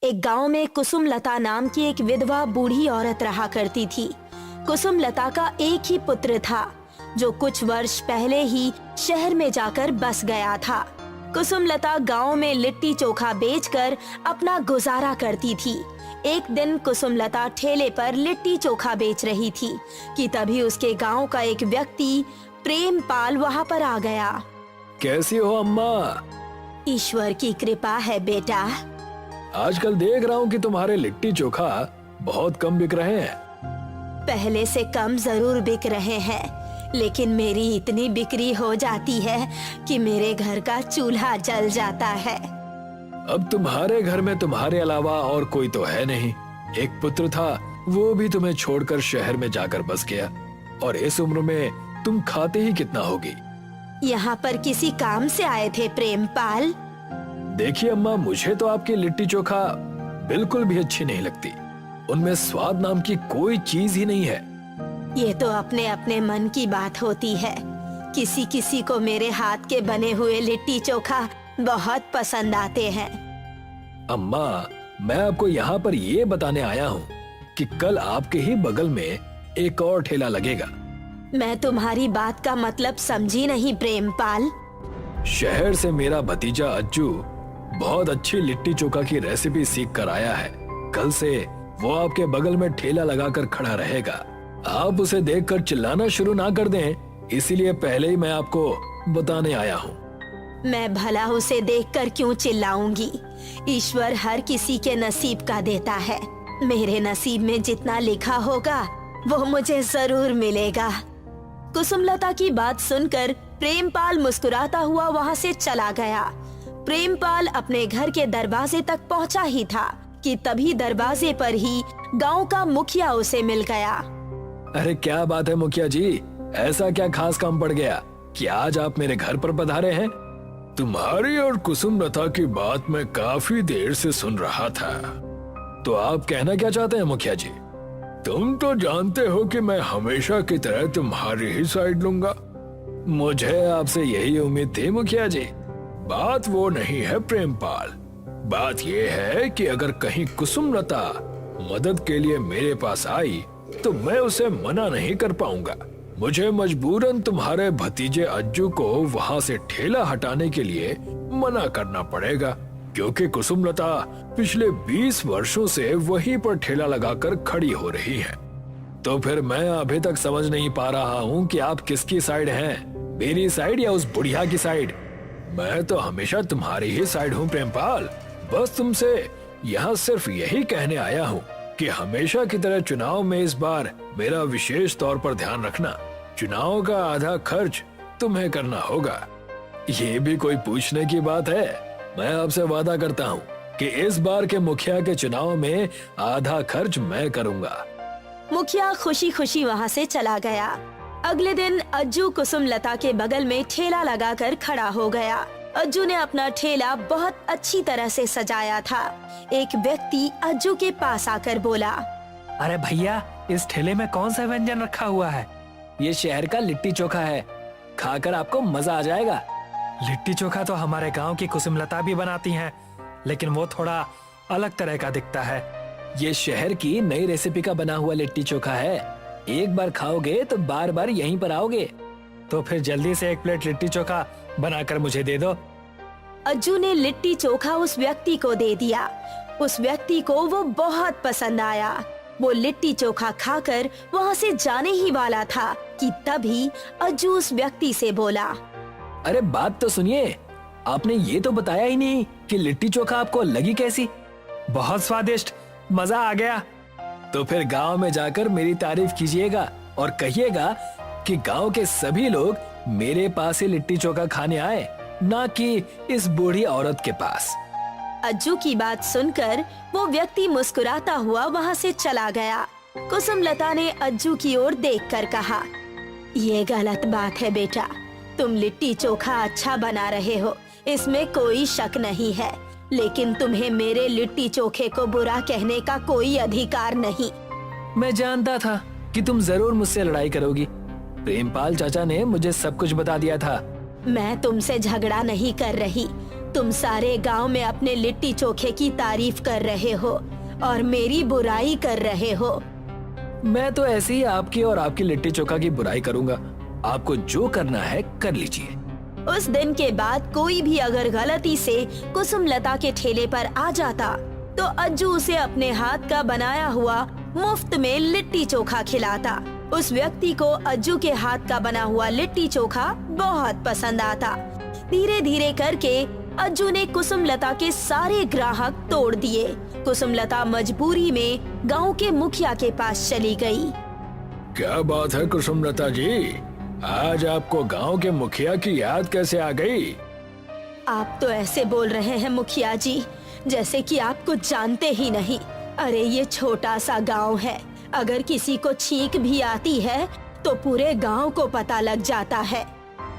एक गांव में कुसुमलता नाम की एक विधवा बूढ़ी औरत रहा करती थी। कुसुमलता का एक ही पुत्र था जो कुछ वर्ष पहले ही शहर में जाकर बस गया था। कुसुमलता गांव में लिट्टी चोखा बेचकर अपना गुजारा करती थी। एक दिन कुसुमलता ठेले पर लिट्टी चोखा बेच रही थी कि तभी उसके गांव का एक व्यक्ति प्रेमपाल वहां पर आ गया। कैसी हो अम्मा? ईश्वर की कृपा है बेटा। आजकल देख रहा हूँ कि तुम्हारे लिट्टी चोखा बहुत कम बिक रहे हैं। पहले से कम जरूर बिक रहे हैं, लेकिन मेरी इतनी बिक्री हो जाती है कि मेरे घर का चूल्हा जल जाता है। अब तुम्हारे घर में तुम्हारे अलावा और कोई तो है नहीं। एक पुत्र था, वो भी तुम्हें छोड़कर शहर में जाकर बस गया, और इस उम्र में तुम खाते ही कितना होगी। यहाँ पर किसी काम से आए थे प्रेमपाल? देखिए अम्मा, मुझे तो आपकी लिट्टी चोखा बिल्कुल भी अच्छी नहीं लगती। उनमें स्वाद नाम की कोई चीज ही नहीं है। ये तो अपने अपने मन की बात होती है। किसी किसी को मेरे हाथ के बने हुए लिट्टी चोखा बहुत पसंद आते हैं। अम्मा, मैं आपको यहाँ पर ये बताने आया हूँ कि कल आपके ही बगल में एक और ठेला लगेगा। मैं तुम्हारी बात का मतलब समझी नहीं प्रेमपाल। शहर से मेरा भतीजा अज्जू बहुत अच्छी लिट्टी चोखा की रेसिपी सीख कर आया है। कल से वो आपके बगल में ठेला लगाकर खड़ा रहेगा। आप उसे देखकर चिल्लाना शुरू ना कर दें, इसीलिए पहले ही मैं आपको बताने आया हूँ। मैं भला उसे देखकर क्यों चिल्लाऊंगी? ईश्वर हर किसी के नसीब का देता है। मेरे नसीब में जितना लिखा होगा वो मुझे जरूर मिलेगा। कुसुमलता की बात सुनकर प्रेमपाल मुस्कुराता हुआ वहाँ से चला गया। प्रेमपाल अपने घर के दरवाजे तक पहुँचा ही था कि तभी दरवाजे पर ही गांव का मुखिया उसे मिल गया। अरे क्या बात है मुखिया जी, ऐसा क्या खास काम पड़ गया कि आज आप मेरे घर पर पधारे हैं? तुम्हारी और कुसुमलता की बात मैं काफी देर से सुन रहा था। तो आप कहना क्या चाहते हैं मुखिया जी? तुम तो जानते हो कि मैं हमेशा की तरह तुम्हारी ही साइड लूंगा। मुझे आपसे यही उम्मीद थी मुखिया जी। बात वो नहीं है प्रेमपाल, बात ये है कि अगर कहीं कुसुमलता मदद के लिए मेरे पास आई तो मैं उसे मना नहीं कर पाऊंगा। मुझे मजबूरन तुम्हारे भतीजे अज्जू को वहाँ से ठेला हटाने के लिए मना करना पड़ेगा, क्योंकि कुसुमलता पिछले 20 वर्षों से वहीं पर ठेला लगाकर खड़ी हो रही है। तो फिर मैं अभी तक समझ नहीं पा रहा हूँ कि आप किसकी साइड हैं, मेरी साइड या उस बुढ़िया की साइड? मैं तो हमेशा तुम्हारी ही साइड हूँ प्रेमपाल। बस तुमसे यहाँ सिर्फ यही कहने आया हूँ कि हमेशा की तरह चुनाव में इस बार मेरा विशेष तौर पर ध्यान रखना। चुनाव का आधा खर्च तुम्हें करना होगा। ये भी कोई पूछने की बात है? मैं आपसे वादा करता हूँ कि इस बार के मुखिया के चुनाव में आधा खर्च मैं करूँगा। मुखिया खुशी खुशी वहाँ से चला गया। अगले दिन अज्जू कुसुमलता के बगल में ठेला लगाकर खड़ा हो गया। अज्जू ने अपना ठेला बहुत अच्छी तरह से सजाया था। एक व्यक्ति अज्जू के पास आकर बोला, अरे भैया, इस ठेले में कौन सा व्यंजन रखा हुआ है? ये शहर का लिट्टी चोखा है, खाकर आपको मजा आ जाएगा। लिट्टी चोखा तो हमारे गांव की कुसुमलता भी बनाती हैं, लेकिन वो थोड़ा अलग तरह का दिखता है। ये शहर की नई रेसिपी का बना हुआ लिट्टी चोखा है। एक बार खाओगे तो बार बार यहीं पर आओगे। तो फिर जल्दी से एक प्लेट लिट्टी चोखा बनाकर मुझे दे दो। अज्जू ने लिट्टी चोखा उस व्यक्ति को दे दिया। उस व्यक्ति को वो बहुत पसंद आया। वो लिट्टी चोखा खाकर वहाँ से जाने ही वाला था कि तभी अज्जू उस व्यक्ति से बोला, अरे बात तो सुनिए, आपने ये तो बताया ही नहीं कि लिट्टी चोखा आपको लगी कैसी? बहुत स्वादिष्ट, मजा आ गया। तो फिर गांव में जाकर मेरी तारीफ कीजिएगा और कहिएगा कि गांव के सभी लोग मेरे पास ही लिट्टी चोखा खाने आए, ना कि इस बूढ़ी औरत के पास। अज्जू की बात सुनकर वो व्यक्ति मुस्कुराता हुआ वहाँ से चला गया। कुसुमलता ने अज्जू की ओर देखकर कहा, ये गलत बात है बेटा। तुम लिट्टी चोखा अच्छा बना रहे हो, इसमें कोई शक नहीं है, लेकिन तुम्हें मेरे लिट्टी चोखे को बुरा कहने का कोई अधिकार नहीं। मैं जानता था कि तुम जरूर मुझसे लड़ाई करोगी। प्रेमपाल चाचा ने मुझे सब कुछ बता दिया था। मैं तुमसे झगड़ा नहीं कर रही, तुम सारे गांव में अपने लिट्टी चोखे की तारीफ कर रहे हो और मेरी बुराई कर रहे हो। मैं तो ऐसे ही आपकी और आपकी लिट्टी चोखा की बुराई करूंगा। आपको जो करना है कर लीजिए। उस दिन के बाद कोई भी अगर गलती से कुसुमलता के ठेले पर आ जाता तो अज्जू उसे अपने हाथ का बनाया हुआ मुफ्त में लिट्टी चोखा खिलाता। उस व्यक्ति को अज्जू के हाथ का बना हुआ लिट्टी चोखा बहुत पसंद आता। धीरे धीरे करके अज्जू ने कुसुमलता के सारे ग्राहक तोड़ दिए। कुसुमलता मजबूरी में गांव के मुखिया के पास चली गई। क्या बात है कुसुमलता जी, आज आपको गांव के मुखिया की याद कैसे आ गई? आप तो ऐसे बोल रहे हैं मुखिया जी जैसे कि आप कुछ जानते ही नहीं। अरे ये छोटा सा गांव है, अगर किसी को छींक भी आती है तो पूरे गांव को पता लग जाता है।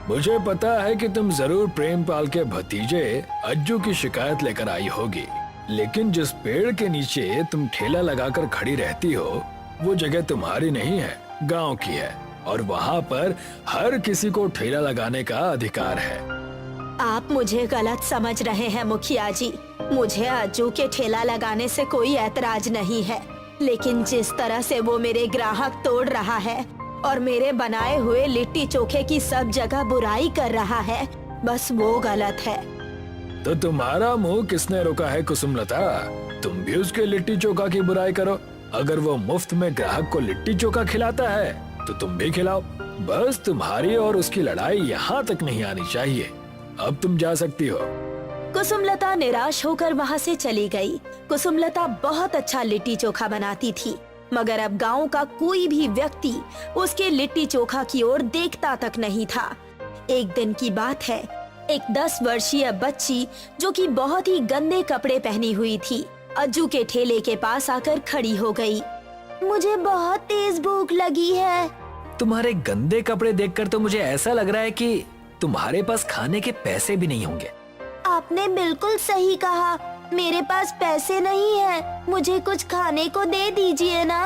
मुझे पता है कि तुम जरूर प्रेमपाल के भतीजे अज्जू की शिकायत लेकर आई होगी, लेकिन जिस पेड़ के नीचे तुम ठेला लगाकर खड़ी रहती हो वो जगह तुम्हारी नहीं है, गांव की है, और वहाँ पर हर किसी को ठेला लगाने का अधिकार है। आप मुझे गलत समझ रहे हैं मुखिया जी। मुझे अज्जू के ठेला लगाने से कोई ऐतराज नहीं है, लेकिन जिस तरह से वो मेरे ग्राहक तोड़ रहा है और मेरे बनाए हुए लिट्टी चोखे की सब जगह बुराई कर रहा है, बस वो गलत है। तो तुम्हारा मुंह किसने रोका है कुसुमलता? तुम भी उसके लिट्टी चोखा की बुराई करो। अगर वो मुफ्त में ग्राहक को लिट्टी चोखा खिलाता है तो तुम भी खिलाओ। बस तुम्हारी और उसकी लड़ाई यहाँ तक नहीं आनी चाहिए। अब तुम जा सकती हो। कुसुमलता निराश होकर वहाँ से चली गई। कुसुमलता बहुत अच्छा लिट्टी चोखा बनाती थी, मगर अब गांव का कोई भी व्यक्ति उसके लिट्टी चोखा की ओर देखता तक नहीं था। एक दिन की बात है, एक 10 वर्षीय बच्ची जो कि बहुत ही गंदे कपड़े पहनी हुई थी, अज्जू के ठेले के पास आकर खड़ी हो गई। मुझे बहुत तेज भूख लगी है। तुम्हारे गंदे कपड़े देखकर तो मुझे ऐसा लग रहा है कि तुम्हारे पास खाने के पैसे भी नहीं होंगे। आपने बिल्कुल सही कहा, मेरे पास पैसे नहीं है, मुझे कुछ खाने को दे दीजिए ना।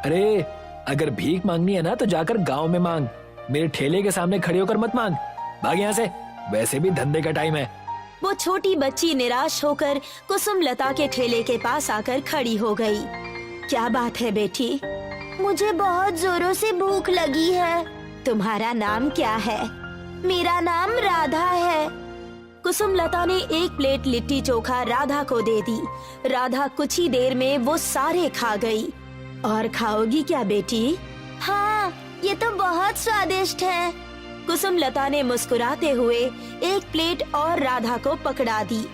अरे अगर भीख मांगनी है ना तो जाकर गांव में मांग, मेरे ठेले के सामने खड़े होकर मत मांग। भाग यहाँ से, वैसे भी धंधे का टाइम है। वो छोटी बच्ची निराश होकर कुसुमलता के ठेले के पास आकर खड़ी हो गई। क्या बात है बेटी? मुझे बहुत जोरों से भूख लगी है। तुम्हारा नाम क्या है? मेरा नाम राधा है। कुसुमलता ने एक प्लेट लिट्टी चोखा राधा को दे दी। राधा कुछ ही देर में वो सारे खा गई। और खाओगी क्या बेटी? हाँ, ये तो बहुत स्वादिष्ट है। कुसुमलता ने मुस्कुराते हुए एक प्लेट और राधा को पकड़ा दी।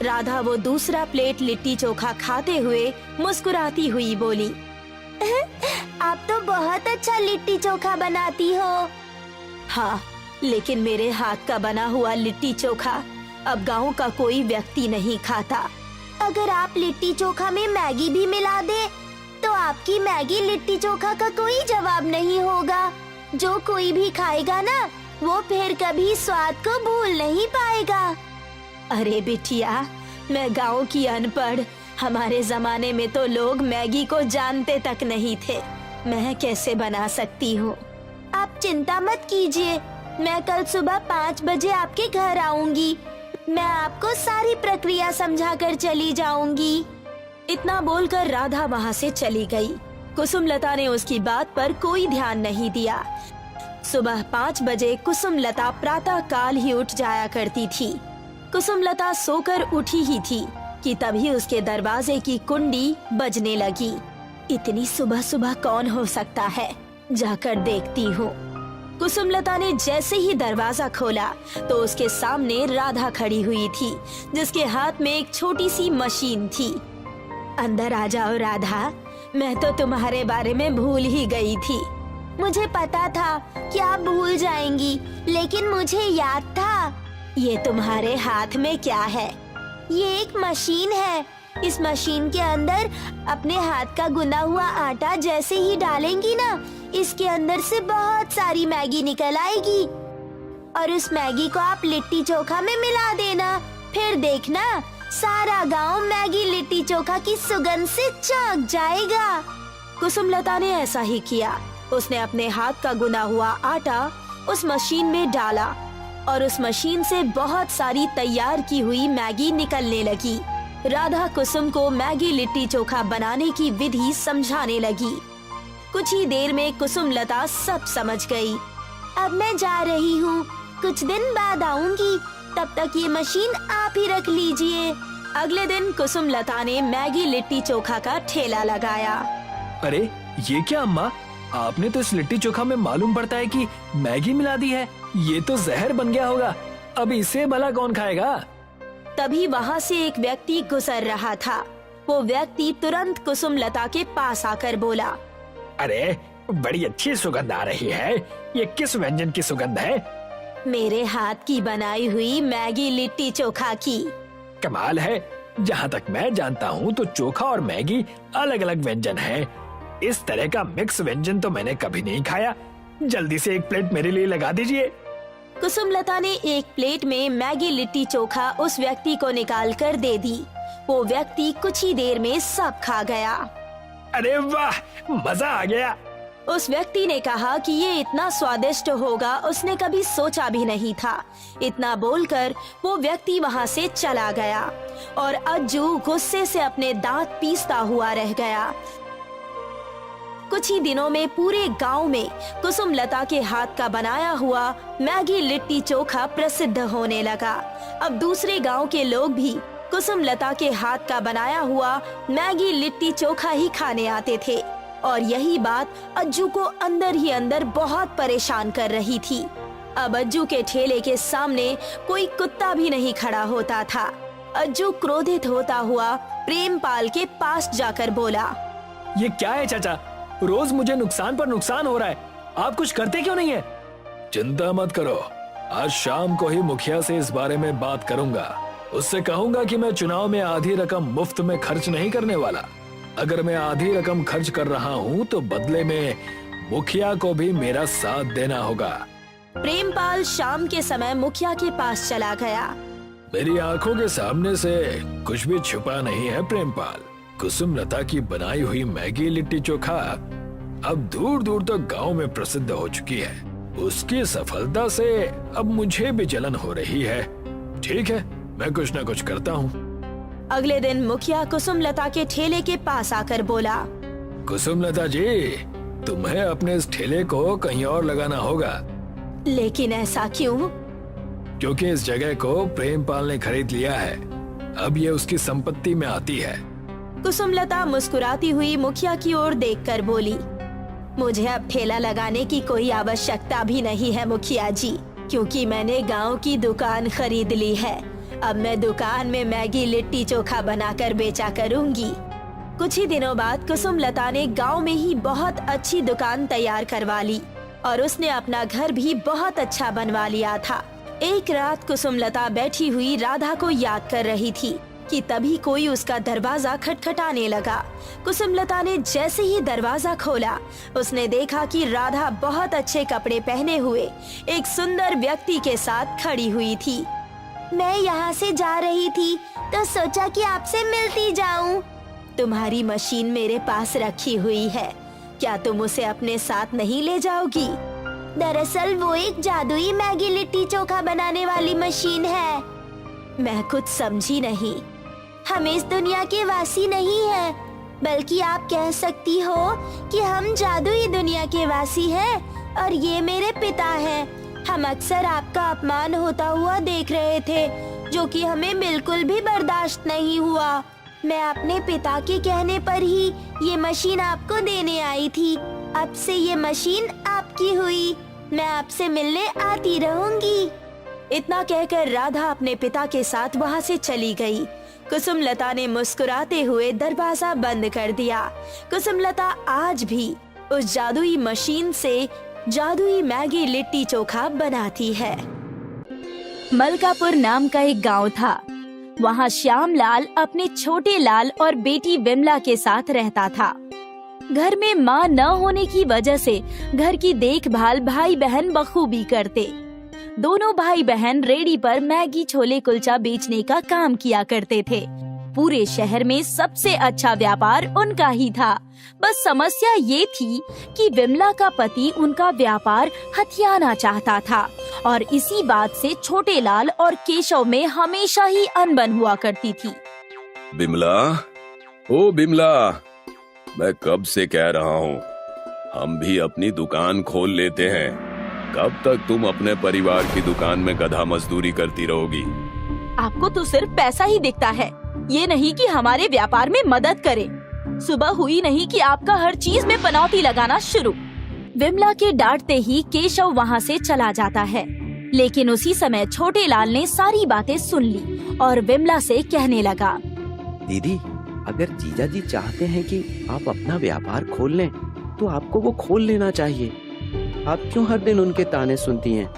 राधा वो दूसरा प्लेट लिट्टी चोखा खाते हुए मुस्कुराती हुई बोली, आप तो बहुत अच्छा लिट्टी चोखा बनाती हो। हाँ, लेकिन मेरे हाथ का बना हुआ लिट्टी चोखा अब गांव का कोई व्यक्ति नहीं खाता। अगर आप लिट्टी चोखा में मैगी भी मिला दे तो आपकी मैगी लिट्टी चोखा का कोई जवाब नहीं होगा। जो कोई भी खाएगा ना, वो फिर कभी स्वाद को भूल नहीं पाएगा। अरे बिटिया, मैं गांव की अनपढ़, हमारे जमाने में तो लोग मैगी को जानते तक नहीं थे। मैं कैसे बना सकती हूँ? आप चिंता मत कीजिए, मैं कल सुबह 5 बजे आपके घर आऊंगी। मैं आपको सारी प्रक्रिया समझाकर चली जाऊंगी। इतना बोलकर राधा वहाँ से चली गई। कुसुमलता ने उसकी बात पर कोई ध्यान नहीं दिया। सुबह 5 बजे कुसुमलता प्रातः काल ही उठ जाया करती थी। कुसुमलता सोकर उठी ही थी कि तभी उसके दरवाजे की कुंडी बजने लगी। इतनी सुबह सुबह कौन हो सकता है, जाकर देखती हूँ। कुसुमलता ने जैसे ही दरवाजा खोला तो उसके सामने राधा खड़ी हुई थी, जिसके हाथ में एक छोटी सी मशीन थी। अंदर आ जाओ राधा, मैं तो तुम्हारे बारे में भूल ही गई थी। मुझे पता था कि आप भूल जाएंगी, लेकिन मुझे याद था। ये तुम्हारे हाथ में क्या है? ये एक मशीन है। इस मशीन के अंदर अपने हाथ का गुना हुआ आटा जैसे ही डालेंगी ना, इसके अंदर से बहुत सारी मैगी निकल आएगी और उस मैगी को आप लिट्टी चोखा में मिला देना। फिर देखना, सारा गांव मैगी लिट्टी चोखा की सुगंध से चौंक जाएगा। कुसुमलता ने ऐसा ही किया। उसने अपने हाथ का गुना हुआ आटा उस मशीन में डाला और उस मशीन से बहुत सारी तैयार की हुई मैगी निकलने लगी। राधा कुसुम को मैगी लिट्टी चोखा बनाने की विधि समझाने लगी। कुछ ही देर में कुसुम लता सब समझ गई। अब मैं जा रही हूँ, कुछ दिन बाद आऊंगी, तब तक ये मशीन आप ही रख लीजिए। अगले दिन कुसुम लता ने मैगी लिट्टी चोखा का ठेला लगाया। अरे ये क्या अम्मा, आपने तो इस लिट्टी चोखा में मालूम पड़ता है कि मैगी मिला दी है। ये तो जहर बन गया होगा, अब इसे भला कौन खाएगा? तभी वहाँ से एक व्यक्ति गुजर रहा था। वो व्यक्ति तुरंत कुसुम लता के पास आकर बोला, अरे बड़ी अच्छी सुगंध आ रही है, ये किस व्यंजन की सुगंध है? मेरे हाथ की बनाई हुई मैगी लिट्टी चोखा की। कमाल है, जहाँ तक मैं जानता हूँ तो चोखा और मैगी अलग अलग व्यंजन हैं। इस तरह का मिक्स व्यंजन तो मैंने कभी नहीं खाया। जल्दी से एक प्लेट मेरे लिए लगा दीजिए। कुसुम लता ने एक प्लेट में मैगी लिट्टी चोखा उस व्यक्ति को निकाल कर दे दी। वो व्यक्ति कुछ ही देर में सब खा गया। अरे वाह, मजा आ गया। उस व्यक्ति ने कहा कि ये इतना स्वादिष्ट होगा उसने कभी सोचा भी नहीं था। इतना बोलकर वो व्यक्ति वहाँ से चला गया और अज्जू गुस्से से अपने दांत पीसता हुआ रह गया। कुछ ही दिनों में पूरे गांव में कुसुम लता के हाथ का बनाया हुआ मैगी लिट्टी चोखा प्रसिद्ध होने लगा। अब दूसरे गांव के लोग भी कुसुम लता के हाथ का बनाया हुआ मैगी लिट्टी चोखा ही खाने आते थे और यही बात अज्जू को अंदर ही अंदर बहुत परेशान कर रही थी। अब अज्जू के ठेले के सामने कोई कुत्ता भी नहीं खड़ा होता था। अज्जू क्रोधित होता हुआ प्रेमपाल के पास जाकर बोला, ये क्या है चाचा, रोज मुझे नुकसान पर नुकसान हो रहा है, आप कुछ करते क्यों नहीं है? चिंता मत करो, आज शाम को ही मुखिया से इस बारे में बात करूंगा। उससे कहूंगा कि मैं चुनाव में आधी रकम मुफ्त में खर्च नहीं करने वाला। अगर मैं आधी रकम खर्च कर रहा हूँ तो बदले में मुखिया को भी मेरा साथ देना होगा। प्रेमपाल शाम के समय मुखिया के पास चला गया। मेरी आंखों के सामने से कुछ भी छुपा नहीं है प्रेमपाल। कुसुम लता की बनाई हुई मैगी लिट्टी चोखा अब दूर दूर तक गांव में प्रसिद्ध हो चुकी है। उसकी सफलता से अब मुझे भी जलन हो रही है। ठीक है, मैं कुछ न कुछ करता हूँ। अगले दिन मुखिया कुसुम लता के ठेले के पास आकर बोला, कुसुम लता जी, तुम्हें अपने इस ठेले को कहीं और लगाना होगा। लेकिन ऐसा क्यों? क्योंकि इस जगह को प्रेमपाल ने खरीद लिया है, अब ये उसकी संपत्ति में आती है। कुसुम लता मुस्कुराती हुई मुखिया की ओर देखकर बोली, मुझे अब ठेला लगाने की कोई आवश्यकता भी नहीं है मुखिया जी, क्योंकि मैंने गांव की दुकान खरीद ली है। अब मैं दुकान में मैगी लिट्टी चोखा बनाकर बेचा करूंगी। कुछ ही दिनों बाद कुसुम लता ने गांव में ही बहुत अच्छी दुकान तैयार करवा ली और उसने अपना घर भी बहुत अच्छा बनवा लिया था। एक रात कुसुम लता बैठी हुई राधा को याद कर रही थी कि तभी कोई उसका दरवाजा खटखटाने लगा। कुसुम लता ने जैसे ही दरवाजा खोला, उसने देखा कि राधा बहुत अच्छे कपड़े पहने हुए एक सुंदर व्यक्ति के साथ खड़ी हुई थी। मैं यहाँ से जा रही थी तो सोचा कि आपसे मिलती जाऊं। तुम्हारी मशीन मेरे पास रखी हुई है, क्या तुम उसे अपने साथ नहीं ले जाओगी? दरअसल वो एक जादुई मैगी लिट्टी चोखा बनाने वाली मशीन है। मैं कुछ समझी नहीं। हम इस दुनिया के वासी नहीं हैं, बल्कि आप कह सकती हो कि हम जादुई दुनिया के वासी हैं और ये मेरे पिता हैं। हम अक्सर आपका अपमान होता हुआ देख रहे थे, जो कि हमें बिल्कुल भी बर्दाश्त नहीं हुआ। मैं अपने पिता के कहने पर ही ये मशीन आपको देने आई थी। अब से ये मशीन आपकी हुई। मैं आपसे मिलने आती रहूंगी। इतना कहकर राधा अपने पिता के साथ वहाँ से चली गई। कुसुम लता ने मुस्कुराते हुए दरवाजा बंद कर दिया। कुसुम लता आज भी उस जादुई मशीन से जादुई मैगी लिट्टी चोखा बनाती है। मलकापुर नाम का एक गांव था। वहाँ श्यामलाल अपने छोटे लाल और बेटी विमला के साथ रहता था। घर में माँ न होने की वजह से घर की देखभाल भाई बहन बखूबी करते। दोनों भाई बहन रेडी पर मैगी छोले कुलचा बेचने का काम किया करते थे। पूरे शहर में सबसे अच्छा व्यापार उनका ही था। बस समस्या ये थी कि विमला का पति उनका व्यापार हथियाना चाहता था और इसी बात से छोटे लाल और केशव में हमेशा ही अनबन हुआ करती थी। बिमला, ओ बिमला, मैं कब से कह रहा हूँ हम भी अपनी दुकान खोल लेते हैं। कब तक तुम अपने परिवार की दुकान में गधा मजदूरी करती रहोगी? आपको तो सिर्फ पैसा ही दिखता है, ये नहीं कि हमारे व्यापार में मदद करे। सुबह हुई नहीं कि आपका हर चीज में पनौती लगाना शुरू। विमला के डांटते ही केशव वहाँ से चला जाता है, लेकिन उसी समय छोटे लाल ने सारी बातें सुन ली और विमला से कहने लगा, दीदी, अगर जीजा जी चाहते हैं कि आप अपना व्यापार खोल लें तो आपको वो खोल लेना चाहिए। आप क्यों हर दिन उनके ताने सुनती हैं?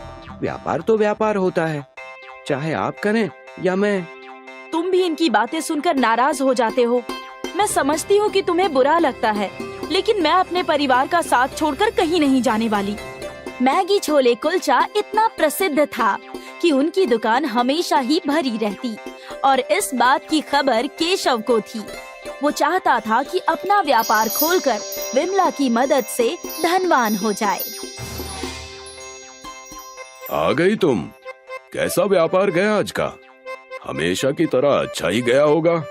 व्यापार तो व्यापार होता है, चाहे आप करें या मैं। तुम भी इनकी बातें सुनकर नाराज हो जाते हो। मैं समझती हूँ कि तुम्हें बुरा लगता है, लेकिन मैं अपने परिवार का साथ छोड़कर कहीं नहीं जाने वाली। मैगी छोले कुलचा इतना प्रसिद्ध था कि उनकी दुकान हमेशा ही भरी रहती और इस बात की खबर केशव को थी। वो चाहता था कि अपना व्यापार खोलकर विमला की मदद से धनवान हो जाए। आ गई तुम। कैसा व्यापार गया आज का? हमेशा की तरह अच्छा ही गया होगा।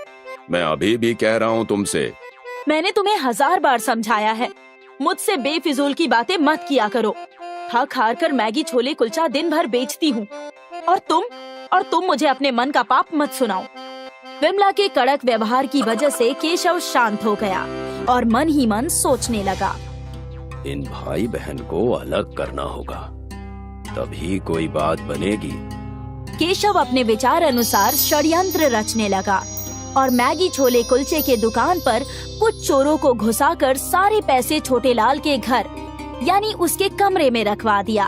मैं अभी भी कह रहा हूँ तुमसे। मैंने तुम्हें 1000 बार समझाया है, मुझसे बेफिजूल की बातें मत किया करो। थक हार कर मैगी छोले कुलचा दिन भर बेचती हूँ और तुम मुझे अपने मन का पाप मत सुनाओ। विमला के कड़क व्यवहार की वजह से केशव शांत हो गया और मन ही मन सोचने लगा, इन भाई बहन को अलग करना होगा, तभी कोई बात बनेगी। केशव अपने विचार अनुसार षड्यंत्र रचने लगा और मैगी छोले कुलचे के दुकान पर कुछ चोरों को घुसाकर सारे पैसे छोटे लाल के घर यानी उसके कमरे में रखवा दिया।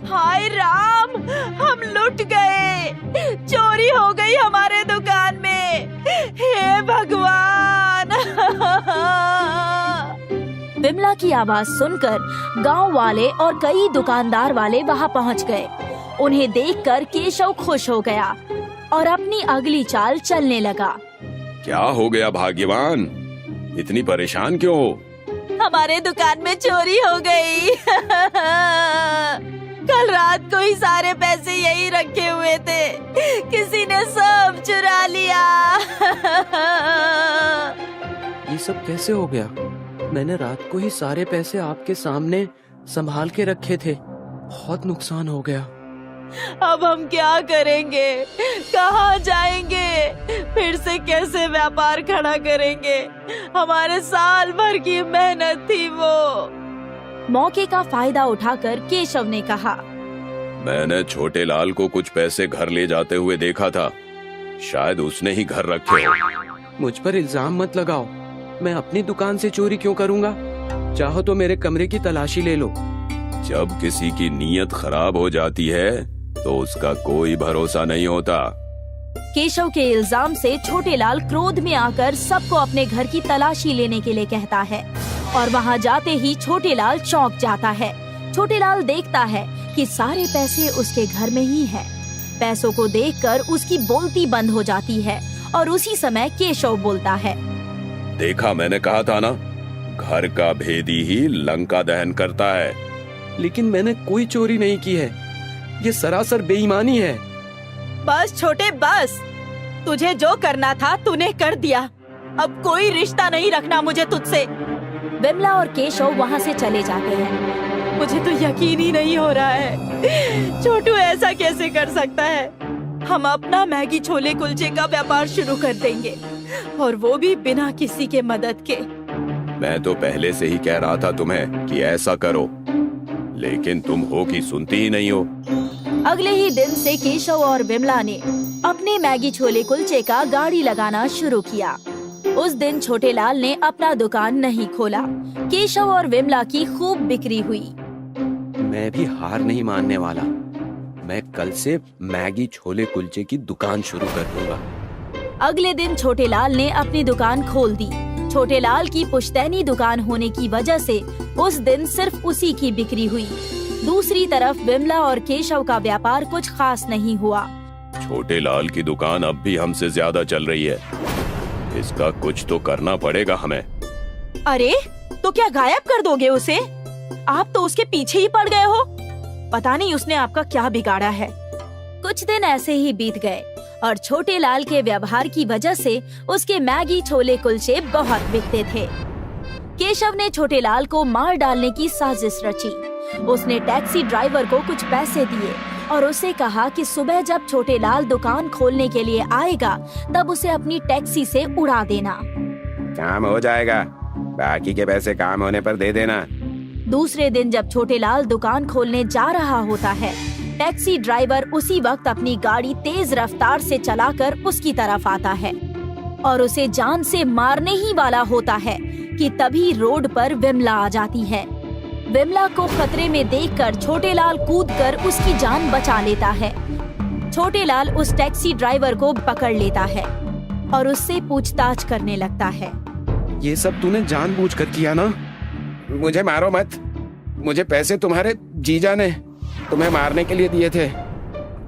हाय राम, हम लुट गए, चोरी हो गई हमारे दुकान में, हे भगवान। विमला की आवाज सुनकर गांव वाले और कई दुकानदार वाले वहां पहुंच गए। उन्हें देखकर केशव खुश हो गया और अपनी अगली चाल चलने लगा। क्या हो गया भाग्यवान, इतनी परेशान क्यों हो? हमारे दुकान में चोरी हो गई। कल रात को ही सारे पैसे यही रखे हुए थे, किसी ने सब चुरा लिया। ये सब कैसे हो गया? मैंने रात को ही सारे पैसे आपके सामने संभाल के रखे थे। बहुत नुकसान हो गया। अब हम क्या करेंगे, कहाँ जाएंगे, फिर से कैसे व्यापार खड़ा करेंगे? हमारे साल भर की मेहनत थी वो। मौके का फायदा उठाकर केशव ने कहा, मैंने छोटे लाल को कुछ पैसे घर ले जाते हुए देखा था, शायद उसने ही घर रखे हो। मुझ पर इल्जाम मत लगाओ, मैं अपनी दुकान से चोरी क्यों करूंगा? चाहो तो मेरे कमरे की तलाशी ले लो। जब किसी की नीयत खराब हो जाती है तो उसका कोई भरोसा नहीं होता। केशव के इल्जाम से छोटे लाल क्रोध में आकर सबको अपने घर की तलाशी लेने के लिए कहता है और वहां जाते ही छोटे लाल चौंक जाता है। छोटे लाल देखता है कि सारे पैसे उसके घर में ही हैं। पैसों को देखकर उसकी बोलती बंद हो जाती है और उसी समय केशव बोलता है, देखा, मैंने कहा था ना, घर का भेदी ही लंका दहन करता है। लेकिन मैंने कोई चोरी नहीं की है, ये सरासर बेईमानी है। बस छोटे बस, तुझे जो करना था तूने कर दिया, अब कोई रिश्ता नहीं रखना मुझे तुझसे। विमला और केशव वहाँ से चले जाते हैं। मुझे तो यकीन ही नहीं हो रहा है, छोटू ऐसा कैसे कर सकता है। हम अपना मैगी छोले कुलचे का व्यापार शुरू कर देंगे और वो भी बिना किसी के मदद के। मैं तो पहले से ही कह रहा था तुम्हें कि ऐसा करो, लेकिन तुम हो कि सुनती ही नहीं हो। अगले ही दिन से केशव और विमला ने अपने मैगी छोले कुलचे का गाड़ी लगाना शुरू किया। उस दिन छोटे लाल ने अपना दुकान नहीं खोला। केशव और विमला की खूब बिक्री हुई। मैं भी हार नहीं मानने वाला, मैं कल से मैगी छोले कुलचे की दुकान शुरू कर दूंगा। अगले दिन छोटे लाल ने अपनी दुकान खोल दी। छोटे लाल की पुश्तैनी दुकान होने की वजह से उस दिन सिर्फ उसी की बिक्री हुई। दूसरी तरफ विमला और केशव का व्यापार कुछ खास नहीं हुआ। छोटे लाल की दुकान अब भी हमसे ज्यादा चल रही है। इसका कुछ तो करना पड़ेगा हमें। अरे तो क्या गायब कर दोगे उसे? आप तो उसके पीछे ही पड़ गए हो। पता नहीं उसने आपका क्या बिगाड़ा है। कुछ दिन ऐसे ही बीत गए और छोटे लाल के व्यवहार की वजह से उसके मैगी छोले कुलचे बहुत बिकते थे। केशव ने छोटे लाल को मार डालने की साजिश रची। उसने टैक्सी ड्राइवर को कुछ पैसे दिए और उसे कहा कि सुबह जब छोटे लाल दुकान खोलने के लिए आएगा तब उसे अपनी टैक्सी से उड़ा देना। काम हो जाएगा, बाकी के पैसे काम होने पर दे देना। दूसरे दिन जब छोटे लाल दुकान खोलने जा रहा होता है, टैक्सी ड्राइवर उसी वक्त अपनी गाड़ी तेज रफ्तार से चलाकर उसकी तरफ आता है और उसे जान से मारने ही वाला होता है कि तभी रोड पर विमला आ जाती है। विमला को खतरे में देखकर छोटे लाल कूदकर उसकी जान बचा लेता है। छोटे लाल उस टैक्सी ड्राइवर को पकड़ लेता है और उससे पूछताछ करने लगता है। ये सब तूने जानबूझकर किया ना? मुझे मारो मत। मुझे पैसे तुम्हारे जीजा ने तुम्हें मारने के लिए दिए थे।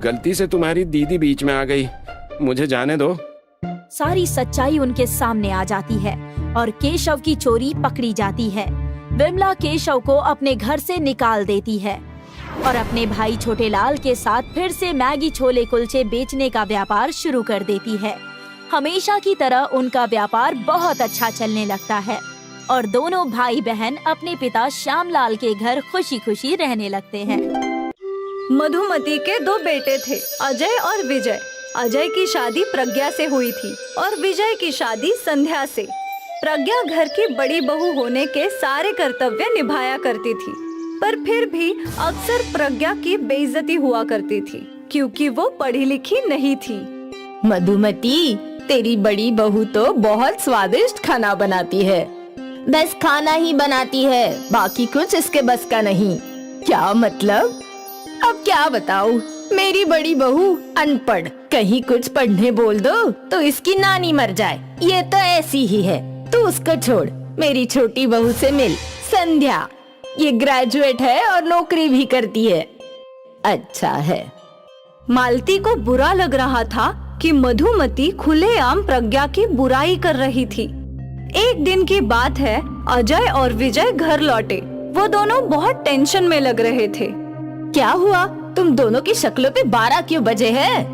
गलती से तुम्हारी दीदी बीच में आ गई, मुझे जाने दो। सारी सच्चाई उनके सामने आ जाती है और केशव की चोरी पकड़ी जाती है। विमला केशव को अपने घर से निकाल देती है और अपने भाई छोटे लाल के साथ फिर से मैगी छोले कुलचे बेचने का व्यापार शुरू कर देती है। हमेशा की तरह उनका व्यापार बहुत अच्छा चलने लगता है और दोनों भाई बहन अपने पिता श्यामलाल के घर खुशी खुशी रहने लगते हैं। मधुमती के 2 बेटे थे, अजय और विजय। अजय की शादी प्रज्ञा से हुई थी और विजय की शादी संध्या से। प्रज्ञा घर की बड़ी बहू होने के सारे कर्तव्य निभाया करती थी, पर फिर भी अक्सर प्रज्ञा की बेइज्जती हुआ करती थी क्योंकि वो पढ़ी लिखी नहीं थी। मधुमती, तेरी बड़ी बहू तो बहुत स्वादिष्ट खाना बनाती है। बस खाना ही बनाती है, बाकी कुछ इसके बस का नहीं। क्या मतलब? अब क्या बताऊं? मेरी बड़ी बहू अनपढ़, कहीं कुछ पढ़ने बोल दो तो इसकी नानी मर जाए। ये तो ऐसी ही है। तू उसको छोड़, मेरी छोटी बहू से मिल, संध्या। ये ग्रेजुएट है और नौकरी भी करती है। अच्छा है। मालती को बुरा लग रहा था कि मधुमती खुलेआम प्रज्ञा की बुराई कर रही थी। एक दिन की बात है, अजय और विजय घर लौटे। वो दोनों बहुत टेंशन में लग रहे थे। क्या हुआ? तुम दोनों की शक्लों पे 12 क्यों बजे हैं?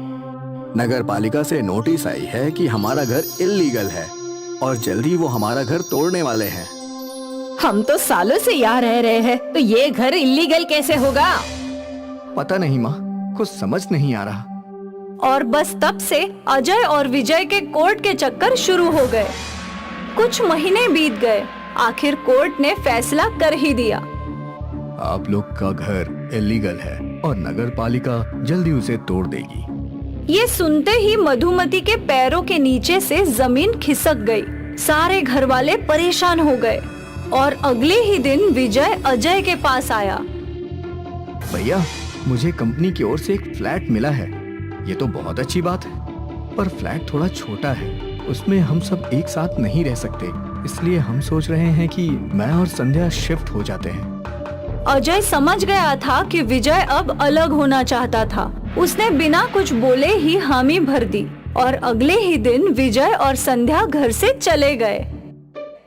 नगर पालिका से नोटिस आई है कि हमारा घर इल्लीगल है और जल्दी वो हमारा घर तोड़ने वाले हैं। हम तो सालों से यहाँ रह रहे हैं, तो ये घर इल्लीगल कैसे होगा? पता नहीं माँ, कुछ समझ नहीं आ रहा। और बस तब से अजय और विजय के कोर्ट के चक्कर शुरू हो गए। कुछ महीने बीत गए, आखिर कोर्ट ने फैसला कर ही दिया। आप लोग का घर इल्लीगल है और नगर पालिका जल्दी उसे तोड़ देगी। ये सुनते ही मधुमती के पैरों के नीचे से जमीन खिसक गई। सारे घर वाले परेशान हो गए और अगले ही दिन विजय अजय के पास आया। भैया, मुझे कंपनी की ओर से एक फ्लैट मिला है। ये तो बहुत अच्छी बात है, पर फ्लैट थोड़ा छोटा है, उसमें हम सब एक साथ नहीं रह सकते, इसलिए हम सोच रहे हैं कि मैं और संध्या शिफ्ट हो जाते हैं। अजय समझ गया था कि विजय अब अलग होना चाहता था। उसने बिना कुछ बोले ही हामी भर दी और अगले ही दिन विजय और संध्या घर से चले गए।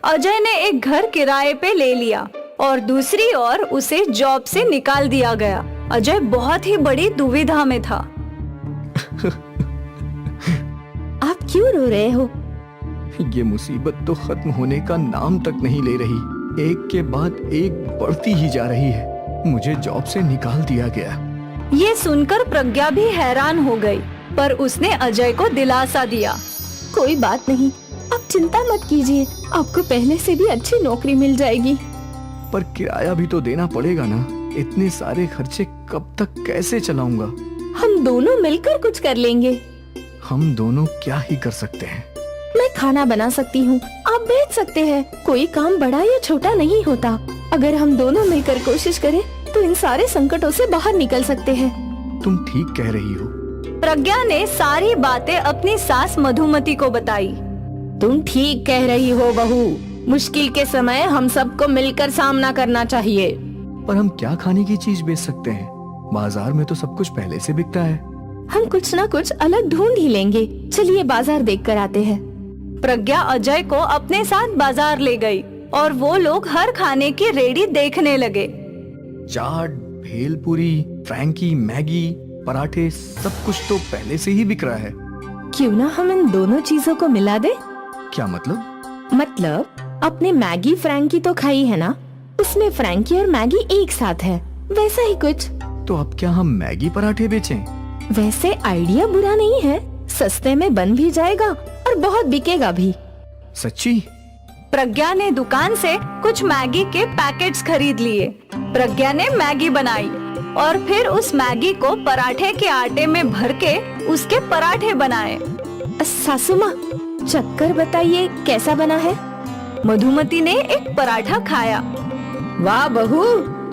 अजय ने एक घर किराए पे ले लिया और दूसरी ओर उसे जॉब से निकाल दिया गया। अजय बहुत ही बड़ी दुविधा में था। आप क्यों रो रहे हो? ये मुसीबत तो खत्म होने का नाम तक नहीं ले रही, एक के बाद एक बढ़ती ही जा रही है। मुझे जॉब से निकाल दिया गया। ये सुनकर प्रज्ञा भी हैरान हो गई, पर उसने अजय को दिलासा दिया। कोई बात नहीं, आप चिंता मत कीजिए, आपको पहले से भी अच्छी नौकरी मिल जाएगी। पर किराया भी तो देना पड़ेगा ना, इतने सारे खर्चे कब तक कैसे चलाऊंगा? हम दोनों मिलकर कुछ कर लेंगे। हम दोनों क्या ही कर सकते हैं? मैं खाना बना सकती हूँ, आप बेच सकते हैं। कोई काम बड़ा या छोटा नहीं होता। अगर हम दोनों मिलकर कोशिश करें तो इन सारे संकटों से बाहर निकल सकते हैं। तुम ठीक कह रही हो। प्रज्ञा ने सारी बातें अपनी सास मधुमती को बताई। तुम ठीक कह रही हो बहू, मुश्किल के समय हम सबको मिलकर सामना करना चाहिए। पर हम क्या खाने की चीज बेच सकते हैं? बाजार में तो सब कुछ पहले से बिकता है। हम कुछ ना कुछ अलग ढूंढ ही लेंगे। चलिए बाजार देख कर आते हैं। प्रज्ञा अजय को अपने साथ बाजार ले गई और वो लोग हर खाने की रेडी देखने लगे। चाट, भेलपुरी, फ्रैंकी, मैगी, पराठे सब कुछ तो पहले से ही बिक रहा है। क्यों ना हम इन दोनों चीजों को मिला दे? क्या मतलब? मतलब अपने मैगी फ्रैंकी तो खाई है ना, उसमें फ्रैंकी और मैगी एक साथ है, वैसा ही कुछ। तो अब क्या हम मैगी पराठे बेचें? वैसे आइडिया बुरा नहीं है, सस्ते में बन भी जाएगा और बहुत बिकेगा भी। सच्ची? प्रज्ञा ने दुकान से कुछ मैगी के पैकेट्स खरीद लिए। प्रज्ञा ने मैगी बनाई और फिर उस मैगी को पराठे के आटे में भर के उसके पराठे बनाए। सासू माँ, चक्कर बताइए कैसा बना है? मधुमती ने एक पराठा खाया। वाह बहू,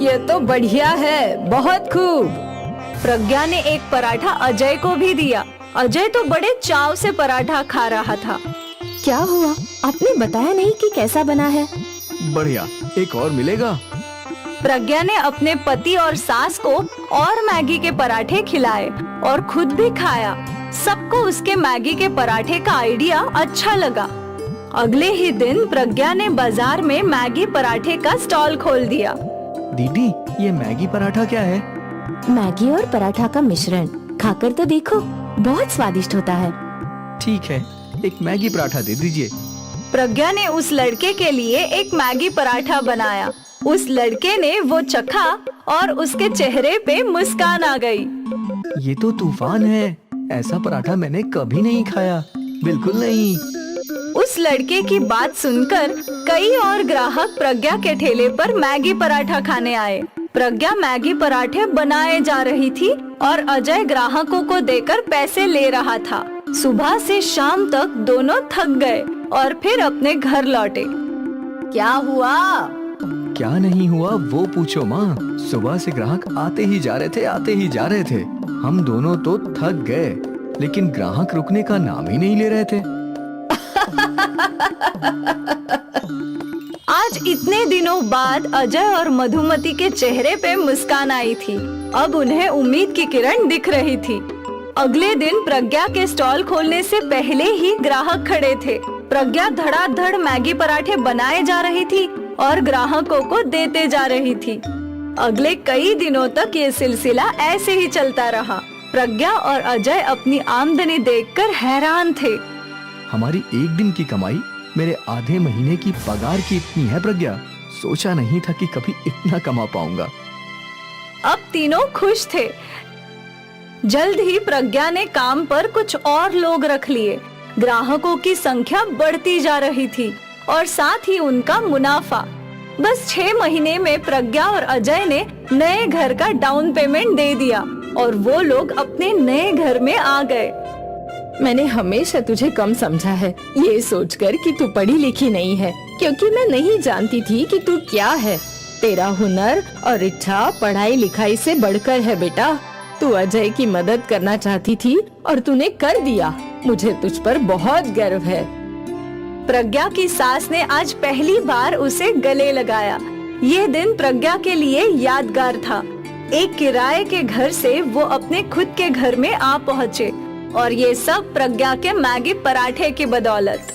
ये तो बढ़िया है, बहुत खूब। प्रज्ञा ने एक पराठा अजय को भी दिया। अजय तो बड़े चाव से पराठा खा रहा था। क्या हुआ, आपने बताया नहीं कि कैसा बना है? बढ़िया, एक और मिलेगा। प्रज्ञा ने अपने पति और सास को और मैगी के पराठे खिलाए और खुद भी खाया। सबको उसके मैगी के पराठे का आइडिया अच्छा लगा। अगले ही दिन प्रज्ञा ने बाजार में मैगी पराठे का स्टॉल खोल दिया। दीदी, ये मैगी पराठा क्या है? मैगी और पराठा का मिश्रण, खाकर तो देखो, बहुत स्वादिष्ट होता है। ठीक है, एक मैगी पराठा दे दीजिए। प्रज्ञा ने उस लड़के के लिए एक मैगी पराठा बनाया। उस लड़के ने वो चखा और उसके चेहरे पे मुस्कान आ गई। ये तो तूफान है, ऐसा पराठा मैंने कभी नहीं खाया, बिल्कुल नहीं। उस लड़के की बात सुनकर कई और ग्राहक प्रज्ञा के ठेले पर मैगी पराठा खाने आए। प्रज्ञा मैगी पराठे बनाए जा रही थी और अजय ग्राहकों को देकर पैसे ले रहा था। सुबह से शाम तक दोनों थक गए और फिर अपने घर लौटे। क्या हुआ? क्या नहीं हुआ वो पूछो माँ। सुबह से ग्राहक आते ही जा रहे थे, आते ही जा रहे थे। हम दोनों तो थक गए, लेकिन ग्राहक रुकने का नाम ही नहीं ले रहे थे। आज इतने दिनों बाद अजय और मधुमती के चेहरे पे मुस्कान आई थी। अब उन्हें उम्मीद की किरण दिख रही थी। अगले दिन प्रज्ञा के स्टॉल खोलने से पहले ही ग्राहक खड़े थे। प्रज्ञा धड़ाधड़ मैगी पराठे बनाए जा रही थी और ग्राहकों को देते जा रही थी। अगले कई दिनों तक ये सिलसिला ऐसे ही चलता रहा। प्रज्ञा और अजय अपनी आमदनी देखकर हैरान थे। हमारी एक दिन की कमाई मेरे आधे महीने की पगार की इतनी है प्रज्ञा। सोचा नहीं था कि कभी इतना कमा पाऊंगा। अब तीनों खुश थे। जल्द ही प्रज्ञा ने काम पर कुछ और लोग रख लिए। ग्राहकों की संख्या बढ़ती जा रही थी और साथ ही उनका मुनाफा। बस 6 महीने में प्रज्ञा और अजय ने नए घर का डाउन पेमेंट दे दिया और वो लोग अपने नए घर में आ गए। मैंने हमेशा तुझे कम समझा है, ये सोचकर कि तू पढ़ी लिखी नहीं है, क्योंकि मैं नहीं जानती थी कि तू क्या है। तेरा हुनर और इच्छा पढ़ाई लिखाई से बढ़कर है बेटा। तू अजय की मदद करना चाहती थी और तूने कर दिया। मुझे तुझ पर बहुत गर्व है। प्रज्ञा की सास ने आज पहली बार उसे गले लगाया। ये दिन प्रज्ञा के लिए यादगार था। एक किराए के घर से वो अपने खुद के घर में आ पहुँचे और ये सब प्रज्ञा के मैगी पराठे की बदौलत।